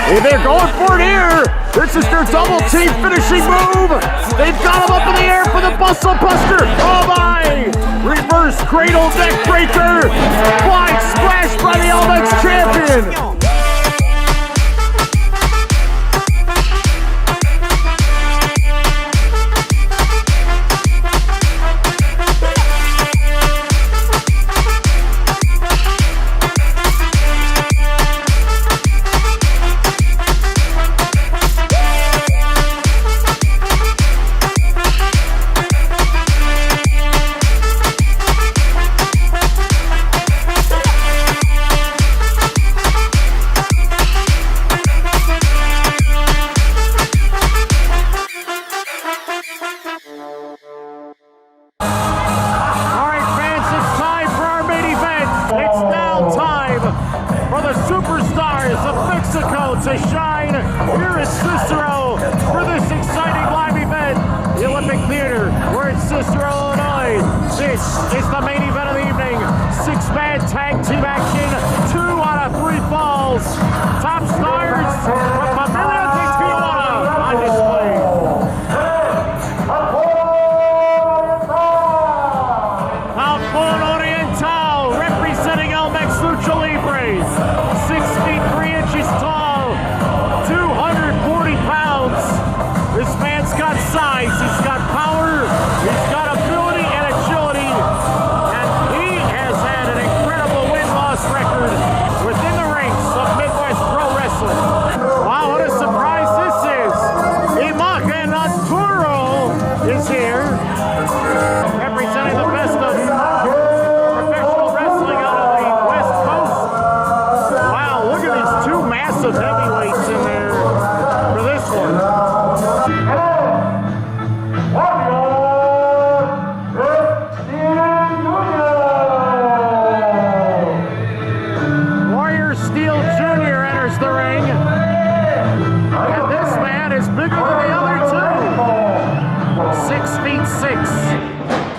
Hey, they're going for it here. This is their double team finishing move. They've got him up in the air for the Bustle Buster. Oh my! Reverse cradle neck breaker. Flying splash by the ELLMEX Champion. To shine. Here is Cicero for this exciting live event, the Olympic Theater. We're in Cicero, Illinois. This is the main event of the evening. 6-man tag team action, 2 out of 3 falls. Top stars from Familia De Tijuana on display. Halcon Oriental representing ELLMEX Lucha Libre. 6 feet 3 inches tall. 240 pounds. This man's got size, he's got power, he's got ability and agility, and he has had an incredible win-loss record within the ranks of Midwest Pro Wrestling. Wow, what a surprise this is. Imagen Nocturnal is here, representing the best of professional wrestling out of the West Coast. Wow, look at these 2 massive heavyweights in there.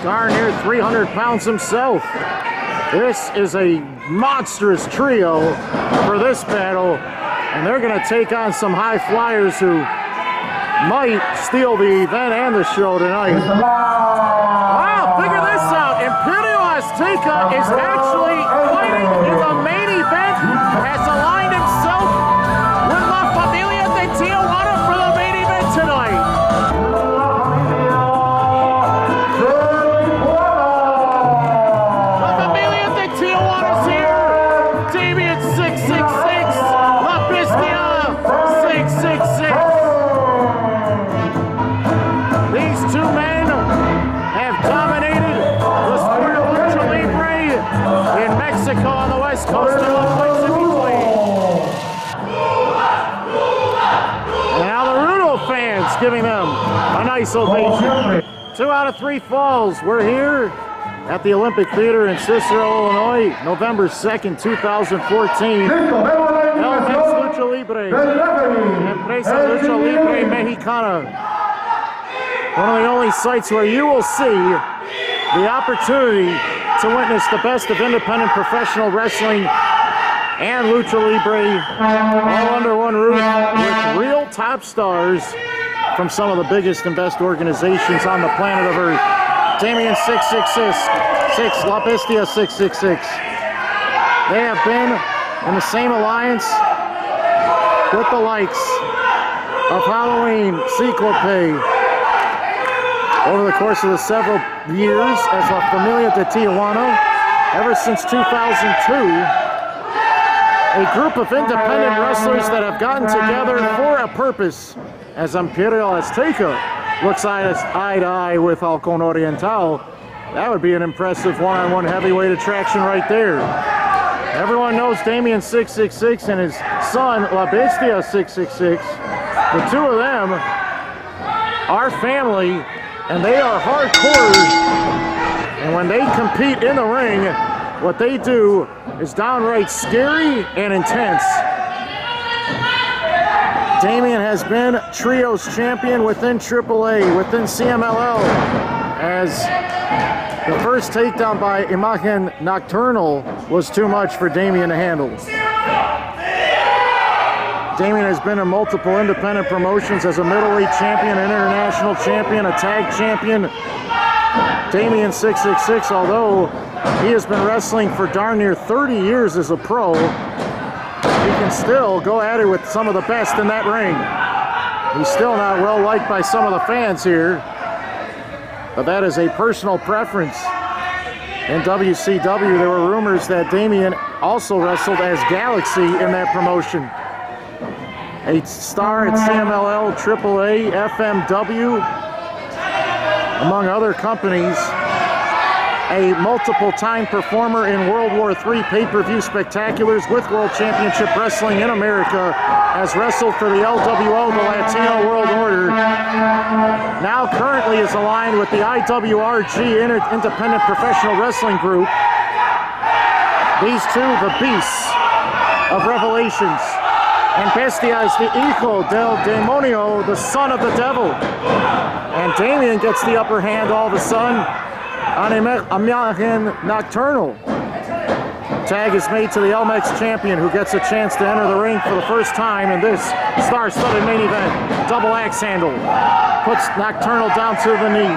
Darn near 300 pounds himself. This is a monstrous trio for this battle, and they're going to take on some high flyers who might steal the event and the show tonight. Wow, figure this out. Imperio Azteca is actually fighting in the main event, has aligned himself with La Familia De Tijuana for the main event tonight. La Familia De Tijuana's here. Damian 666, La Bestia 666. These 2 men have dominated the sport of Lucha Libre in Mexico on the West Coast and all places in between. And now the Rudos fans giving them a nice ovation. 2 out of 3 falls. We're here at the Olympic Theater in Cicero, Illinois, November 2nd, 2014. ELLMEX Lucha Libre, Empresa Lucha Libre Mexicana. One of the only sites where you will see the opportunity to witness the best of independent professional wrestling and Lucha Libre all under one roof with real top stars from some of the biggest and best organizations on the planet of Earth. Damian 666, La Bestia 666. They have been in the same alliance with the likes of Halloween, Cyclope, over the course of the several years as La Familia De Tijuana, ever since 2002, a group of independent wrestlers that have gotten together for a purpose, as Imperio Azteca looks eye to eye with Halcon Oriental. That would be an impressive one-on-one heavyweight attraction right there. Everyone knows Damian 666 and his son La Bestia 666. The 2 of them are family, and they are hardcore, and when they compete in the ring, what they do is downright scary and intense. Damian has been Trios champion within AAA, within CMLL, as the first takedown by Imagen Nocturnal was too much for Damian to handle. Damian has been in multiple independent promotions as a middleweight champion, an international champion, a tag champion. Damian 666, although he has been wrestling for darn near 30 years as a pro, he can still go at it with some of the best in that ring. He's still not well liked by some of the fans here, but that is a personal preference. In WCW, there were rumors that Damian also wrestled as Galaxy in that promotion. A star at CMLL, AAA, FMW, among other companies. A multiple-time performer in World War III pay-per-view spectaculars with World Championship Wrestling in America, has wrestled for the LWO, the Latino World Order. Now currently is aligned with the IWRG Independent Professional Wrestling Group. These two, the beasts of Revelations. And Bestia is the hijo del demonio, the son of the devil. And Damian gets the upper hand all of a sudden on Imagen Nocturnal. Tag is made to the ELLMEX Champion, who gets a chance to enter the ring for the first time in this star-studded main event. Double axe handle. Puts Nocturnal down to the knee.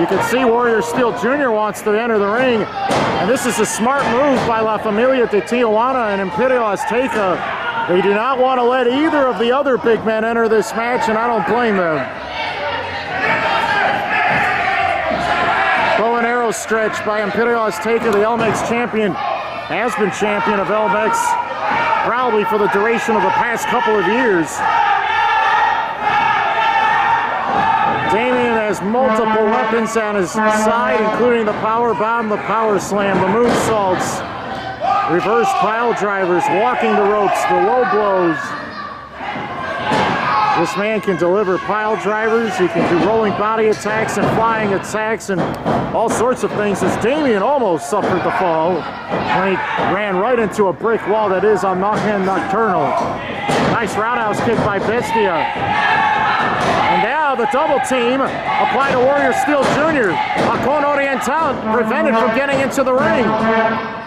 You can see Warrior Steel Jr. wants to enter the ring, and this is a smart move by La Familia De Tijuana and Imperio Azteca. They do not want to let either of the other big men enter this match, and I don't blame them. Bow and arrow stretch by Imperio Azteca, the ELLMEX champion, has been champion of ELLMEX probably for the duration of the past couple of years. Damian has multiple weapons on his side, including the power bomb, the power slam, the moonsaults, reverse pile drivers, walking the ropes, the low blows. This man can deliver pile drivers, he can do rolling body attacks and flying attacks and all sorts of things, as Damian almost suffered the fall when he ran right into a brick wall that is Imagen Nocturnal. Nice roundhouse kick by Bestia. And now the double team applied to Warrior Steel Jr. Halcon Oriental prevented from getting into the ring.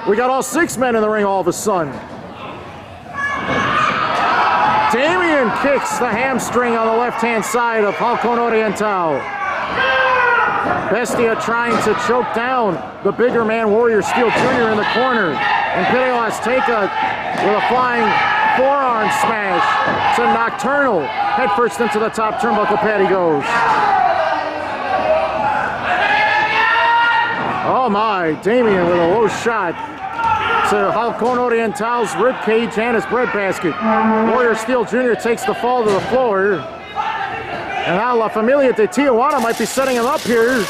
We got all 6 men in the ring all of a sudden. Damian kicks the hamstring on the left-hand side of Halcon Oriental. Bestia trying to choke down the bigger man, Warrior Steel Jr. in the corner. Imperio Azteca with a flying forearm smash to Nocturnal. Head first into the top turnbuckle pad he goes. Oh my, Damian with a low shot to Halcon Oriental's rib cage and his breadbasket. Warrior Steel Jr. takes the fall to the floor. And now La Familia De Tijuana might be setting him up here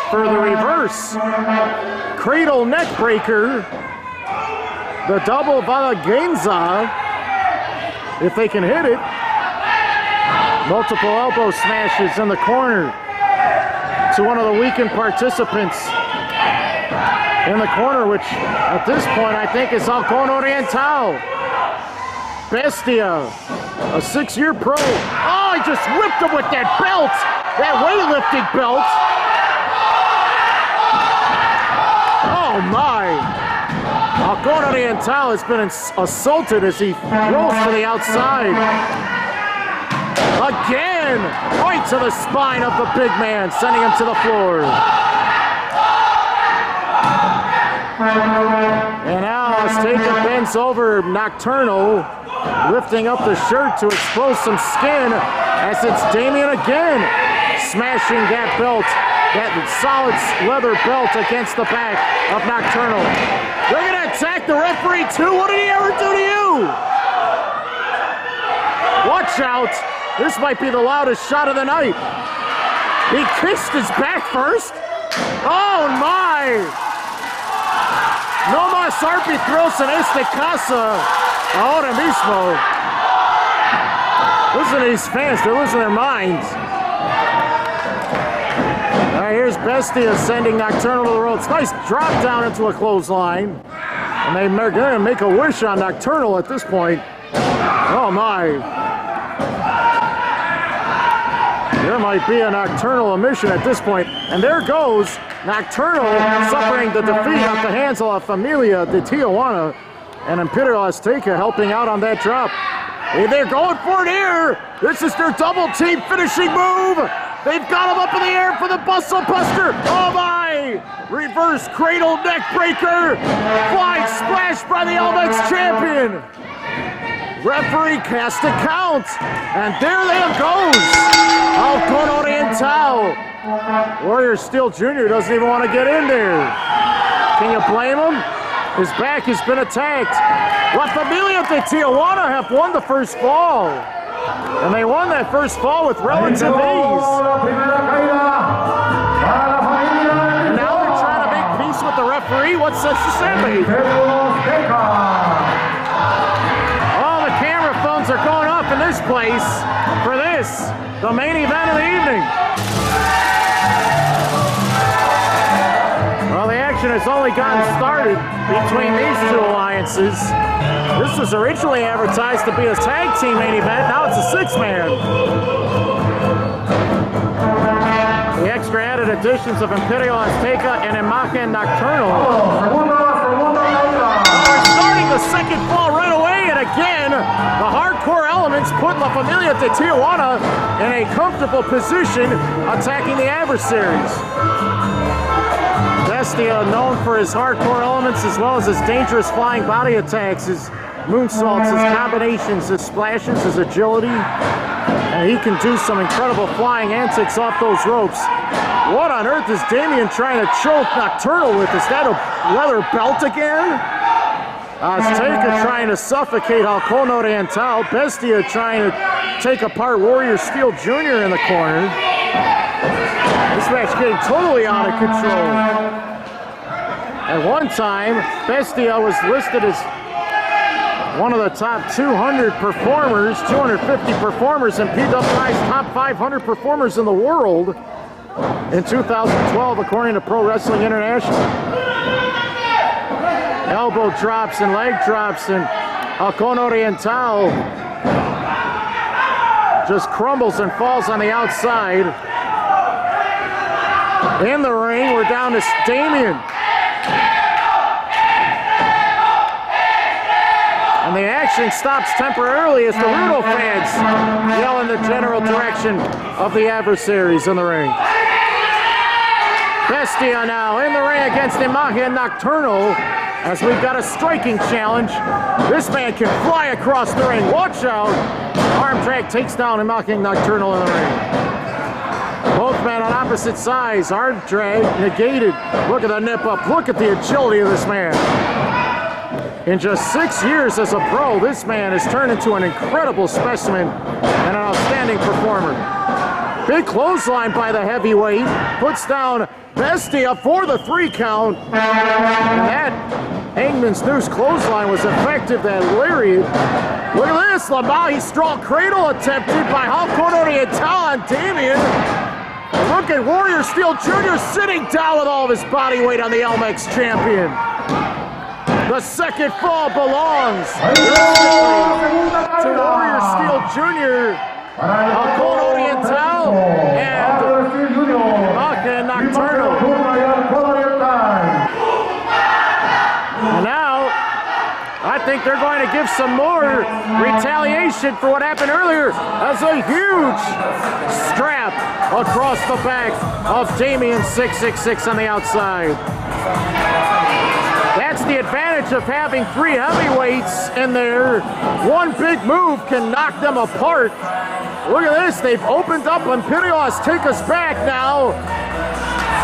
for the reverse. Cradle neck breaker. The double Valagenza, if they can hit it. Multiple elbow smashes in the corner to one of the weakened participants in the corner, which at this point I think is Halcon Oriental. Bestia, a 6-year pro. Oh, he just whipped him with that belt, that weightlifting belt. Oh my. Halcon Oriental has been assaulted as he rolls to the outside. Again, right to the spine of the big man, sending him to the floor. And now Azteca bends over Nocturnal, lifting up the shirt to expose some skin, as it's Damian again, smashing that belt, that solid leather belt against the back of Nocturnal. They're gonna attack the referee too. What did he ever do to you? Watch out. This might be the loudest shot of the night. He kissed his back first. Oh my! No más árbitros en esta casa ahora mismo. Listen to these fans, they're losing their minds. All right, here's Bestia sending Nocturnal to the ropes. Nice drop down into a clothesline. And they're gonna make a wish on Nocturnal at this point. Oh my. There might be a Nocturnal omission at this point. And there goes Nocturnal, suffering the defeat at the hands of La Familia De Tijuana. and Imperio Azteca helping out on that drop. Hey, they're going for it here. This is their double team finishing move. They've got him up in the air for the Bustle Buster. Oh my! Reverse cradle neck breaker. Flying splash by the ELLMEX Champion. Referee cast a count. And there they goes. Halcon Oriental. Warrior Steel Jr. doesn't even want to get in there. Can you blame him? His back has been attacked. La Familia De Tijuana have won the first fall. And they won that first fall with relative ease. And now they're trying to make peace with the referee. What's such to say? All the camera phones are going off in this place for this, the main event of the evening. Well, the action has only gotten started between these two alliances. This was originally advertised to be a tag team main event. Now it's a six-man. The extra added additions of Imperio Azteca and Imagen Nocturnal. We're starting the second fall right away, and again, the hardcore elements put La Familia De Tijuana in a comfortable position attacking the adversaries. Bestia, known for his hardcore elements as well as his dangerous flying body attacks, his moonsaults, his combinations, his splashes, his agility, and he can do some incredible flying antics off those ropes. What on earth is Damian trying to choke Nocturnal with? Is that a leather belt again? Azteca trying to suffocate Halcon Oriental. Bestia trying to take apart Warrior Steel Jr. in the corner. This match getting totally out of control. At one time, Bestia was listed as one of the top 200 performers, 250 performers in PWI's top 500 performers in the world in 2012, according to Pro Wrestling International. Elbow drops and leg drops, and Halcon Oriental just crumbles and falls on the outside. In the ring, we're down to Damian. And the action stops temporarily as the Rudos fans yell in the general direction of the adversaries in the ring. Bestia now in the ring against Imagen Nocturnal as we've got a striking challenge. This man can fly across the ring. Watch out. Arm drag takes down Imagen Nocturnal in the ring. Both men on opposite sides. Arm drag negated. Look at the nip up. Look at the agility of this man. In just 6 years as a pro, this man has turned into an incredible specimen and an outstanding performer. Big clothesline by the heavyweight. Puts down Bestia for the 3 count. And that Hangman's Noose clothesline was effective, that lariat. Look at this, Lamai straw cradle attempted by Halcon Oriental on Damian. Look at Warrior Steel Jr. sitting down with all of his body weight on the ELLMEX Champion. The second fall belongs to Warrior Steel Jr., Halcon Oriental, and Imagen Nocturnal. And now, I think they're going to give some more retaliation for what happened earlier as a huge strap across the back of Damian 666 on the outside. That's the advantage of having 3 heavyweights in there. One big move can knock them apart. Look at this, they've opened up Imperio Azteca's back now.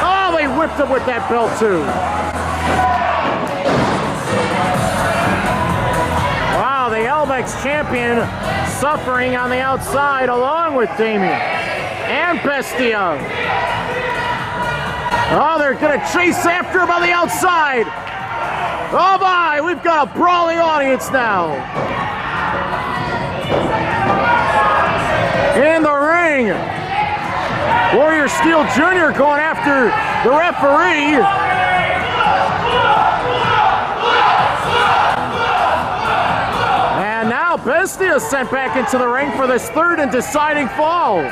Oh, they whipped him with that belt too. Wow, the ELLMEX Champion suffering on the outside along with Damian and Bestia. Oh, they're gonna chase after him on the outside. Oh my, we've got a brawling audience now. In the ring, Warrior Steel Jr. going after the referee. And now Bestia is sent back into the ring for this 3rd and deciding fall.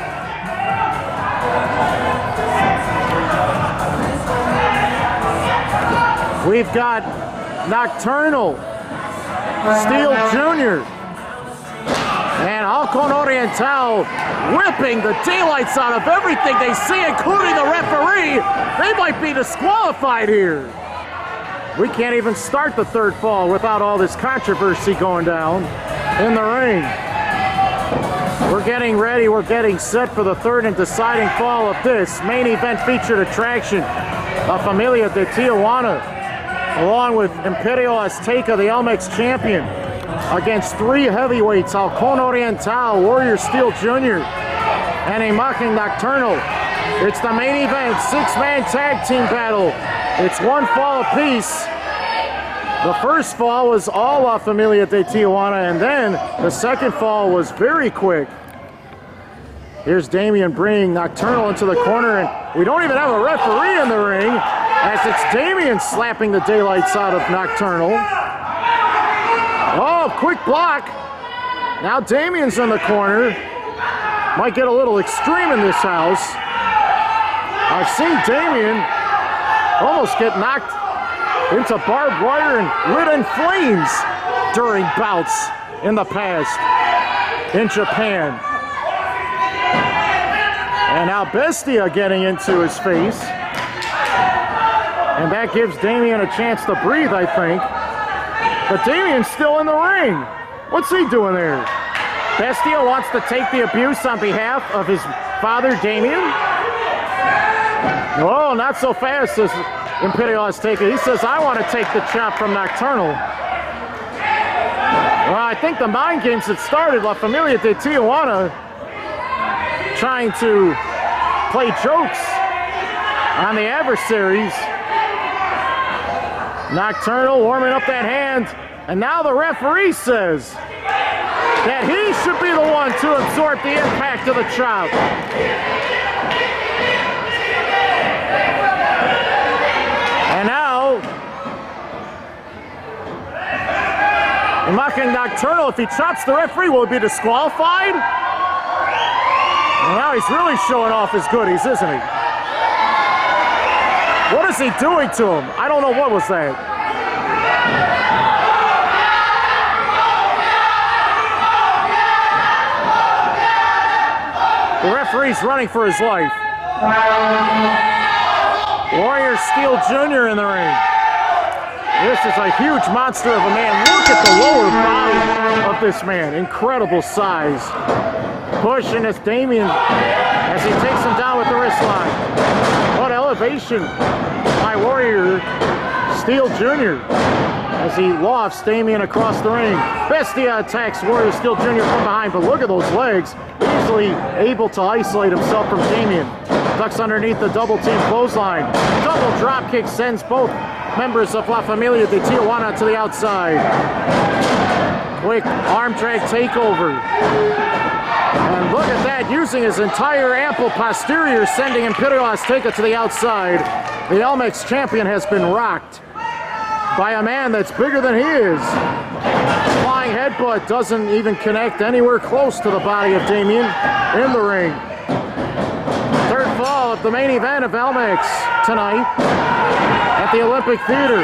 We've got Nocturnal Steel Jr. And Halcon Oriental whipping the daylights out of everything they see, including the referee. They might be disqualified here. We can't even start the third fall without all this controversy going down in the ring. We're getting ready, we're getting set for the third and deciding fall of this main event featured attraction of Familia De Tijuana, along with Imperio Azteca, the ELLMEX Champion, against 3 heavyweights, Halcon Oriental, Warrior Steel Jr., and Imagen Nocturnal. It's the main event, 6-man tag team battle. It's 1 fall apiece. The first fall was all off Familia De Tijuana, and then the second fall was very quick. Here's Damian bringing Nocturnal into the corner, and we don't even have a referee in the ring, as it's Damian slapping the daylights out of Nocturnal. Oh, quick block. Now Damian's in the corner. Might get a little extreme in this house. I've seen Damian almost get knocked into barbed wire and lit in flames during bouts in the past in Japan. And now Bestia getting into his face. And that gives Damian a chance to breathe, I think. But Damian's still in the ring. What's he doing there? Bestia wants to take the abuse on behalf of his father, Damian. Oh, not so fast, says Imperio Azteca. He says, I want to take the chop from Nocturnal. Well, I think the mind games that started La Familia De Tijuana trying to play jokes on the adversaries. Nocturnal warming up that hand, and now the referee says that he should be the one to absorb the impact of the chop. And now, Imagen Nocturnal, if he chops the referee, will he be disqualified? Well, now he's really showing off his goodies, isn't he? What is he doing to him? I don't know. What was that? The referee's running for his life. Warrior Steel Jr. in the ring. This is a huge monster of a man. Look at the lower body of this man. Incredible size. Pushing this Damian as he takes him down with the wrist line. What elevation by Warrior Steel Jr. as he lofts Damian across the ring. Bestia attacks Warrior Steel Jr. from behind, but look at those legs. Easily able to isolate himself from Damian. Ducks underneath the double team clothesline. Double drop kick sends both members of La Familia De Tijuana to the outside. Quick arm drag takeover. And look at that, using his entire ample posterior, sending Imperio Azteca to the outside. The ELLMEX Champion has been rocked by a man that's bigger than he is. Flying headbutt doesn't even connect anywhere close to the body of Damian in the ring. Third fall of the main event of ELLMEX tonight at the Olympic Theater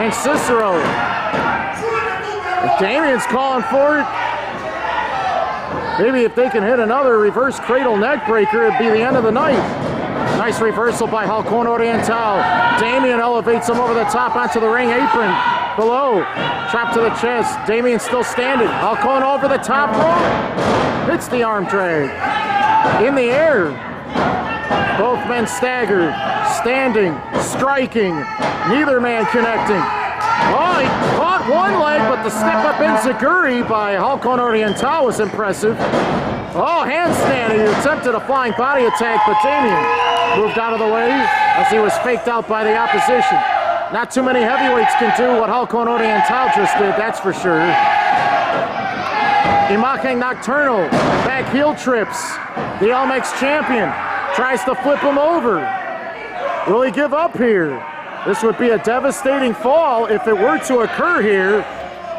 in Cicero. If Damian's calling for it, maybe if they can hit another reverse cradle neck breaker, it'd be the end of the night. Nice reversal by Halcon Oriental. Damian elevates him over the top onto the ring apron. Below, chop to the chest. Damian still standing. Halcon over the top rope. Hits the arm drag. In the air. Both men staggered. Standing. Striking. Neither man connecting. Oh, he caught one leg, but the step-up enziguri by Halcon Oriental was impressive. Oh, handstand. He attempted a flying body attack, but Damian moved out of the way as he was faked out by the opposition. Not too many heavyweights can do what Halcon Oriental just did, that's for sure. Imagen Nocturnal, back heel trips. The ELLMEX Champion tries to flip him over. Will he give up here? This would be a devastating fall if it were to occur here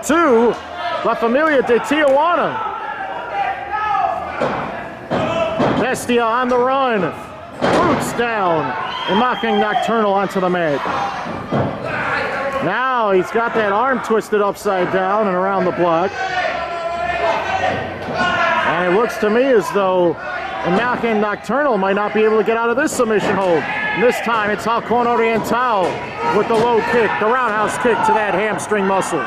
to La Familia De Tijuana. Bestia on the run. Roots down. Imagen Nocturnal onto the mat. Now he's got that arm twisted upside down and around the block. And it looks to me as though Imagen Nocturnal might not be able to get out of this submission hold. And this time it's Halcon Oriental with the low kick, the roundhouse kick to that hamstring muscle.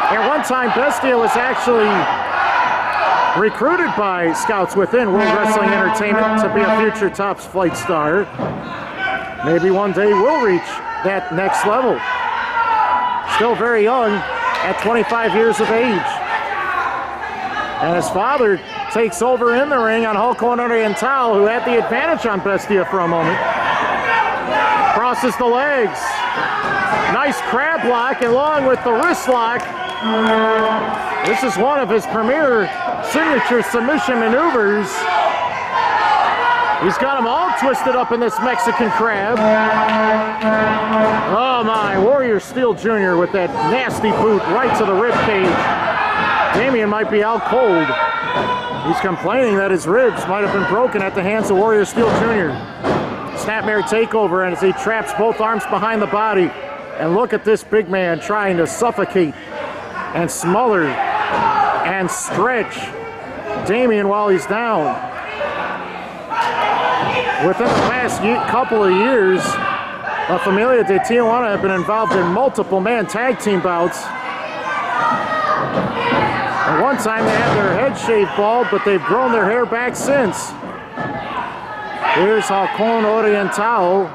At one time, Bestia was actually recruited by scouts within World Wrestling Entertainment to be a future top flight star. Maybe one day we'll reach that next level. Still very young at 25 years of age. And his father takes over in the ring on Halcon Oriental, who had the advantage on Bestia for a moment. Crosses the legs. Nice crab lock along with the wrist lock. This is one of his premier signature submission maneuvers. He's got them all twisted up in this Mexican crab. Oh my, Warrior Steel Jr. with that nasty boot right to the rib cage. Damian might be out cold. He's complaining that his ribs might have been broken at the hands of Warrior Steel Jr. Snapmare takeover, and as he traps both arms behind the body. And look at this big man trying to suffocate and smother and stretch Damian while he's down. Within the past couple of years, Familia De Tijuana have been involved in multiple man tag team bouts. At one time they had their head shaved bald, but they've grown their hair back since. Here's Halcon Oriental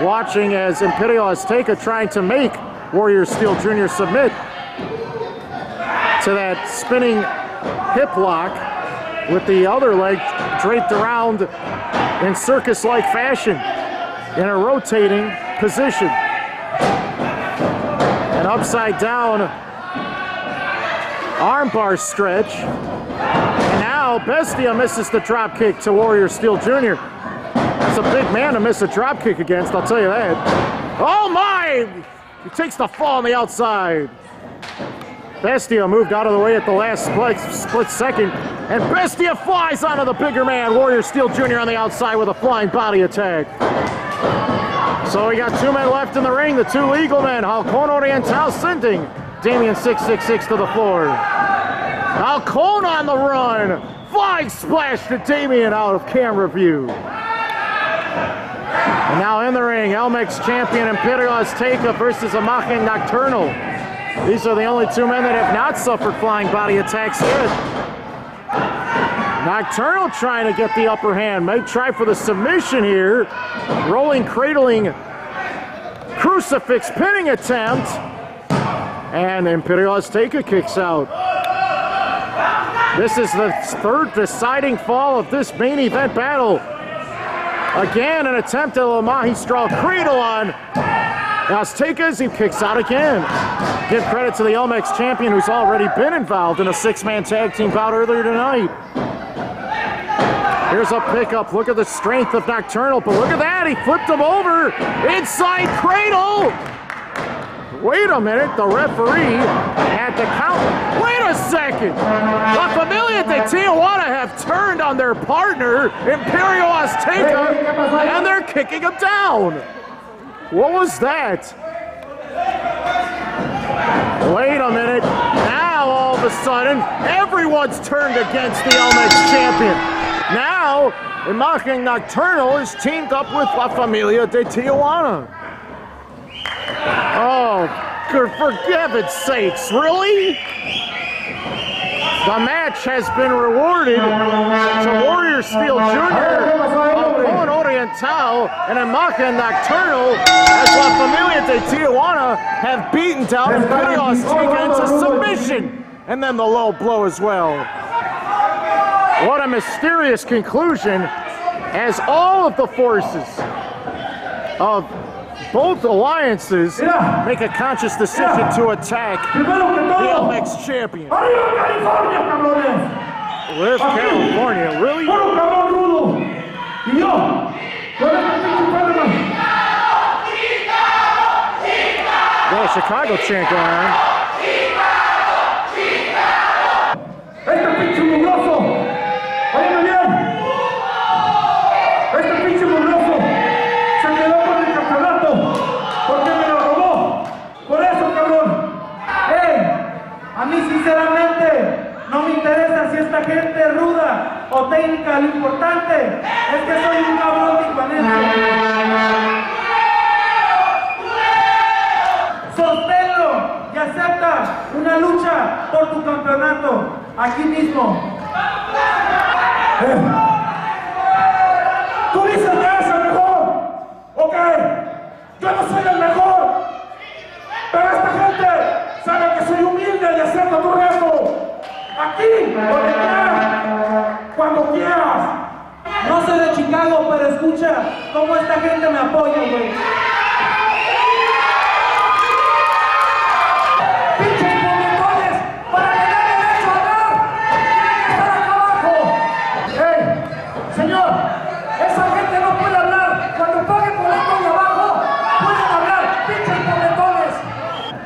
watching as Imperio Azteca trying to make Warrior Steel Jr. submit to that spinning hip lock with the other leg draped around in circus-like fashion in a rotating position. An upside down armbar stretch. And now Bestia misses the drop kick to Warrior Steel Jr. That's a big man to miss a drop kick against, I'll tell you that. Oh my! He takes the fall on the outside. Bestia moved out of the way at the last split second, and Bestia flies onto the bigger man, Warrior Steel Jr. on the outside with a flying body attack. So we got 2 men left in the ring, the 2 legal men, Halcon Oriental sending Damian 666 to the floor. Halcon on the run, flying splash to Damian out of camera view. And now in the ring, ELLMEX Champion Imperio Azteca versus Imagen Nocturnal. These are the only 2 men that have not suffered flying body attacks yet. Nocturnal trying to get the upper hand. May try for the submission here. Rolling, cradling, crucifix pinning attempt. And Imperio Azteca kicks out. This is the 3rd deciding fall of this main event battle. Again, an attempt at a magistral cradle on Azteca as he kicks out again. Give credit to the ELLMEX champion who's already been involved in a 6-man tag team bout earlier tonight. Here's a pickup. Look at the strength of Nocturnal, but look at that. He flipped him over. Inside cradle. Wait a minute. The referee had to count. Wait a second. La Familia De Tijuana have turned on their partner, Imperio Azteca, and they're kicking him down. What was that? Wait a minute. Now, all of a sudden, everyone's turned against the ELLMEX champion. Now, Imagen Nocturnal is teamed up with La Familia De Tijuana. Oh, for heaven's sakes, really? The match has been rewarded to Warrior Steel Jr., Halcon Oriental, and Imagen Nocturnal as La Familia De Tijuana have beaten down Imperio Azteca into submission. And then the low blow as well. What a mysterious conclusion as all of the forces of both alliances make a conscious decision to attack the ELLMEX champion. Where's California? Really? Got a Chicago chant going on. esta gente ruda o técnica, lo importante es que soy un cabrón tijuanense. Sosténlo y acepta una lucha por tu campeonato, aquí mismo. Tú dices que eres el mejor, ok, yo no soy el mejor, pero esta gente sabe que soy humilde y acepto tu reto. Aquí, donde quieras, cuando quieras. No soy de Chicago, pero escucha cómo esta gente me apoya, güey. ¡Pinches poblaciones! ¡Para tener derecho a hablar! ¡Tienen que estar acá abajo! ¡Ey! Señor, esa gente no puede hablar. Cuando paguen por esto de abajo, pueden hablar. ¡Pinches poblaciones!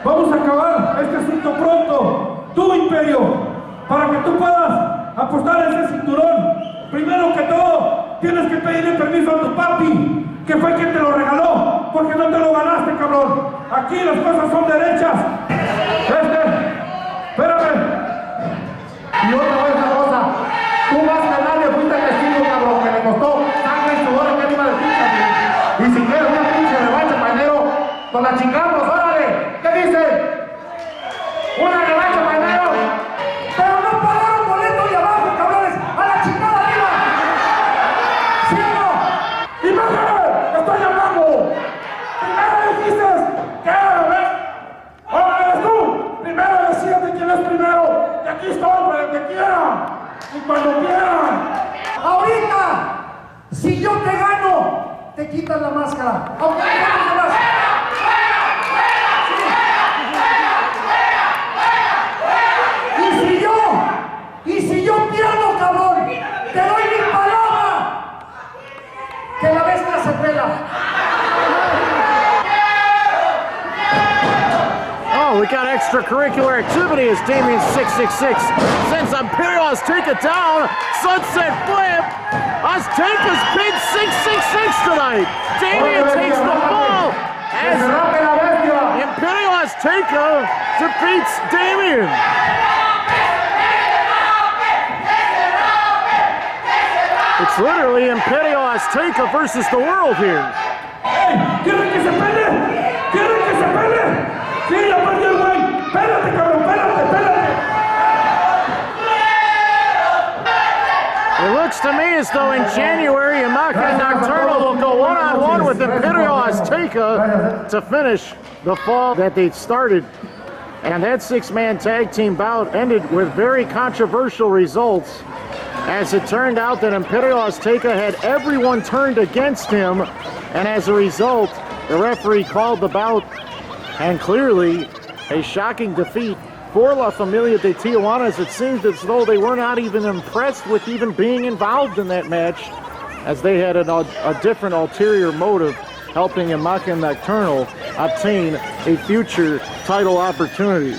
Vamos a acabar este asunto pronto. Tú, Imperio, para que tú puedas apostar ese cinturón, primero que todo, tienes que pedirle permiso a tu papi, que fue quien te lo regaló, porque no te lo ganaste, cabrón. Aquí las cosas son derechas. Espérame. Y otra vez una cosa, tú más que nadie fuiste testigo, cabrón, que le costó sangre y sudor en encima de ti, cabrón. Y si quieres una pinche revancha, pañero, nos la chingamos, órale. ¿Qué dice? ¡Una revancha, pañero! ¡Pero no pagaron boleto de abajo, cabrones! ¡A la chingada arriba! ¿Sí o no? ¡Imagen! ¡Estoy hablando! ¡Primero dijiste que era, ¿ves? ¡Ahora eres tú! ¡Primero decídete quién es primero! ¡Y aquí estoy para el que quiera! ¡Y cuando quieran! ¡Ahorita! Si yo te gano, te quitas la máscara. ¡Aunque me ganes la máscara! Y si yo pierdo, cabrón, te doy mi palabra que la bestia se pela. Oh, we got extracurricular activity as Damian666 sends Imperio Azteca down. Sunset flip. Azteca's pinned 666 tonight. Damian takes the fall as Imperio Azteca defeats Damian. It's literally Imperio Azteca versus the world here. ¡Hey! ¿Quieren que se pelee? ¿Quieren que se pelee? ¡Sí, ya perdió el güey! ¡Pélate, cabrón! ¡Pélate! It looks to me as though in January, Imagen Nocturnal will go one-on-one with Imperio Azteca to finish the fall that they started. And that six-man tag team bout ended with very controversial results, as it turned out that Imperio Azteca had everyone turned against him, and as a result, the referee called the bout, and clearly a shocking defeat for La Familia De Tijuana, as it seems as though they were not even impressed with even being involved in that match, as they had a different ulterior motive, helping Imagen Nocturnal obtain a future title opportunity.